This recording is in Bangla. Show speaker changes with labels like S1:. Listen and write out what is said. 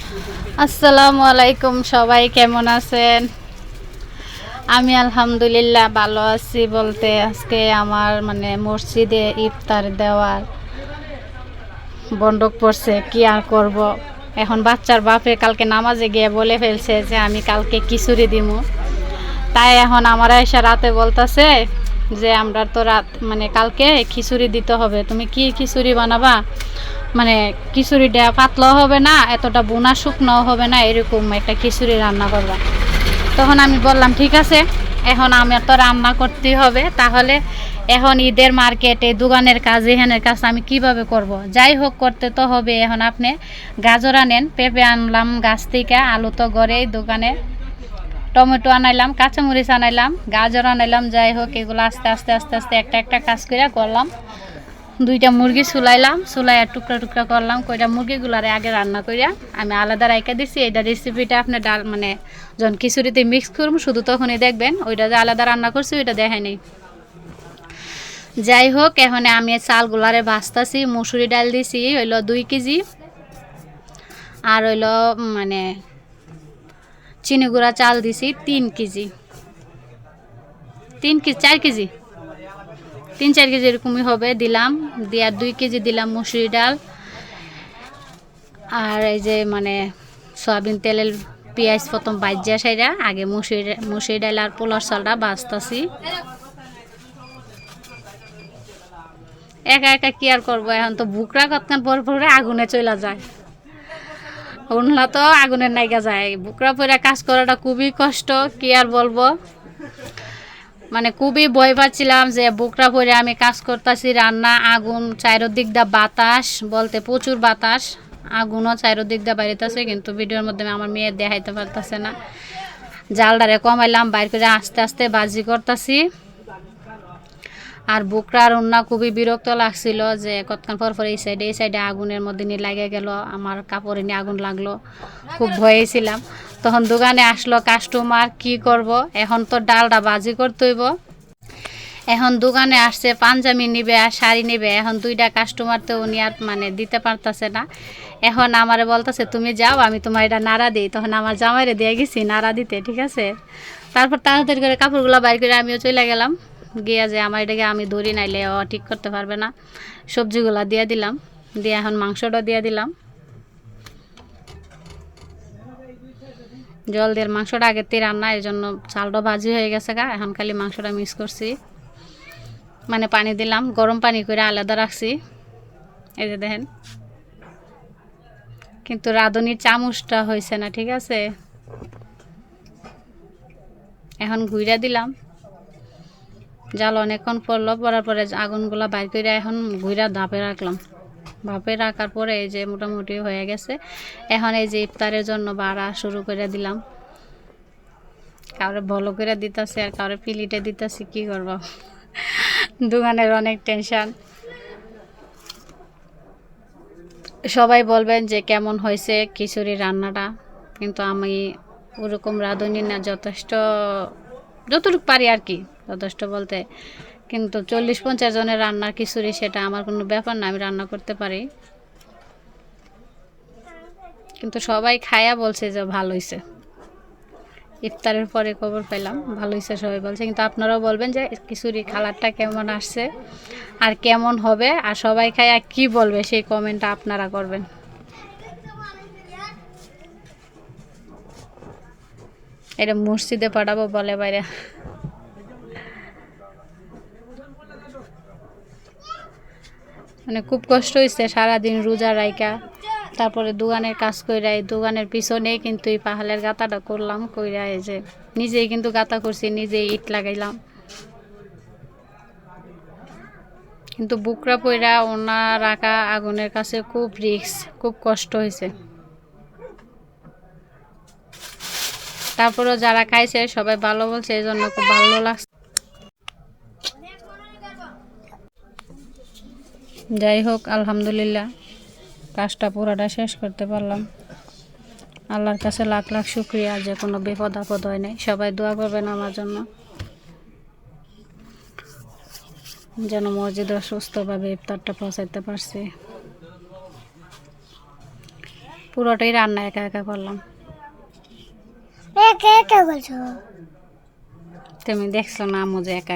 S1: আসসালামু আলাইকুম, সবাই কেমন আছেন? আমি আলহামদুলিল্লাহ ভালো আছি। বলতে আজকে আমার মসজিদে ইফতার দেওয়ার বন্ধক পড়ছে, কি আর করব। এখন বাচ্চার বাপে কালকে নামাজে গিয়ে বলে ফেলছে যে আমি কালকে খিচুড়ি দিমু। তাই এখন আমার এসে রাতে বলতেছে যে আমরা তো রাত কালকে খিচুড়ি দিতে হবে, তুমি কি খিচুড়ি বানাবা? খিচুড়িটা পাতলাও হবে না, এতটা বোনা শুকনাও হবে না, এরকম একটা খিচুড়ি রান্না করবা। তখন আমি বললাম ঠিক আছে, এখন আমার তো রান্না করতেই হবে। তাহলে এখন ঈদের মার্কেটে দোকানের কাজ, এখানের কাজ আমি কিভাবে করব? যাই হোক, করতে তো হবে। এখন আপনি গাজর আনেন, পেঁপে আনলাম গাছ থেকে, আলু তো ঘরেই দোকানে, টমেটো আনাইলাম, কাঁচামরিচ আনাইলাম, গাজর আনাইলাম। যাই হোক, এগুলো আস্তে আস্তে আস্তে আস্তে একটা একটা কাজ করে করলাম। দুইটা মুরগি চুলাইলাম, চুলাইয়া টুকরা টুকরা করলাম, কইটা মুরগিগুলারে আগে রান্না করিয়া আমি আলাদা রাইখা দিছি। এইটা রেসিপিটা আপনি ডাল যখন খিচুড়িতে মিক্স করব শুধু তখনই দেখবেন, ওইটা যে আলাদা রান্না করছি ওইটা দেখাই নেই। যাই হোক, এখন আমি চালগুলারে ভাজতাছি। মুসুরি ডাল দিছি হইল 2 কেজি, আর হইল চিনি গুঁড়া চাল দিছি 3 কেজি, 4 কেজি, 3-4 কেজি এরকমই হবে দিলাম। দিয়ে 2 কেজি দিলাম মুসুরি ডাল। আর এই যে সয়াবিন তেলের পেঁয়াজ প্রথম ভাজা সাইরা আগে মুসুরি ডাল আর পোলার চালটা ভাজতাছি। একা একা কি আর করবো, এখন তো বুকরা কতক্ষণ পর পরে আগুনে চলে যায়। উনলা তো আগুনের নাইকা যায়, বুকরা পরে কাজ করাটা খুবই কষ্ট, কি আর বলবো। খুবই ভয় পাচ্ছিলাম যে বুকরা পরে আমি কাজ করতেছি, রান্না, আগুন চারিদিক দা বাতাস, বলতে প্রচুর বাতাস, আগুনও চারিদিক দা বাড়িতেছে, কিন্তু ভিডিওর মধ্যে আমার মেয়ে দেখাইতে পারতেছে না। জালটারে কমাইলাম, বাইর করে আস্তে আস্তে বাজি করতেছি। আর বুকরার রান্না খুবই বিরক্ত লাগছিল যে কতক্ষণ পর পর এই সাইডে আগুনের মধ্যে নিয়ে লাগে গেল, আমার কাপড়ে নিয়ে আগুন লাগলো, খুব ভয়ে ছিলাম। তখন দোকানে আসলো কাস্টমার, কি করব, এখন তো ডালটা বাজি করতে হইব। এখন দোকানে আসছে পাঞ্জাবি নিবে আর শাড়ি নিবে, এখন 2টা কাস্টমার তো উনি আর দিতে পারতেছে না। এখন আমারে বলতেছে তুমি যাও, আমি তোমার এটা নাড়া দিই। তখন আমার জামাইরে দিয়ে গেছি নাড়া দিতে, ঠিক আছে। তারপর তাড়াতাড়ি করে কাপড়গুলো বাইর করে আমিও চলে গেলাম, গিয়া যে আমার এটাকে আমি ধরি, নাইলে ও ঠিক করতে পারবে না। সবজিগুলা দিয়ে দিলাম, দিয়ে এখন মাংসটা দিয়ে দিলাম। জল দিয়ে মাংসটা আগের থেকে রান্না, এর জন্য চালটা ভাজি হয়ে গেছে গা, এখন খালি মাংসটা মিক্স করছি। পানি দিলাম, গরম পানি করে আলাদা রাখছি। এই যে দেখেন, কিন্তু রাঁধুনির চামচটা হয়েছে না, ঠিক আছে। এখন ঘুইরা দিলাম, জাল অনেকক্ষণ পড়লো, পড়ার পরে আগুনগুলো বাইর করে এখন ঘুইরা ধাপে রাখলাম। ভাপে রাখার পরে এই যে মোটামুটি হয়ে গেছে। এখন এই যে ইফতারের জন্য বাড়া শুরু করে দিলাম, কাউরে ভালো করে দিতেছে আর কাউরে পিলিটে দিতেছি, কি করবো। দোকানের অনেক টেনশন। সবাই বলবেন যে কেমন হয়েছে খিচুড়ি রান্নাটা, কিন্তু আমি ওরকম রাঁধুনি না, যতটুকু পারি আর কি, যথেষ্ট বলতে। কিন্তু 40-50 জনের রান্নার খিচুড়ি সেটা আমার কোনো ব্যাপার না, আমি রান্না করতে পারি। কিন্তু সবাই খায়া বলছে যে ভালো হয়েছে। ইফতারের পরে খবর পেলাম ভালো হয়েছে, সবাই বলছে। কিন্তু আপনারাও বলবেন যে খিচুড়ি কালারটা কেমন আসছে আর কেমন হবে, আর সবাই খায় আর কী বলবে সেই কমেন্টটা আপনারা করবেন। এটা মসজিদে পাঠাবো বলে বাইরে। খুব কষ্ট হয়েছে, সারাদিন রোজা রাইকা, তারপরে দোকানের কাজ কইরা, এই দোকানের পিছনেই কিন্তু এই পাহাড়ের গাঁথাটা করলাম, কইরা এই যে নিজেই কিন্তু গাঁথা করছি, নিজেই ইট লাগাইলাম। কিন্তু বুকরা পইরা ওনা রাখা আগুনের কাছে খুব রিস্ক, খুব কষ্ট হয়েছে। তারপরেও যারা খাইছে সবাই ভালো বলছে, এই জন্য খুব ভালো লাগছে। যাই হোক, আলহামদুলিল্লাহ কাজটা পুরোটা শেষ করতে পারলাম। আল্লাহর কাছে লাখ লাখ শুক্রিয়া যে কোনো বিপদ আপদ হয় নাই। সবাই দোয়া করবেন আমার জন্য, যেন মসজিদে সুস্থভাবে ইফতারটা পৌঁছাইতে পারছি। পুরোটাই রান্না একা একা করলাম।
S2: একা একা বলছো?
S1: তুমি দেখছো না আম্মু যে একা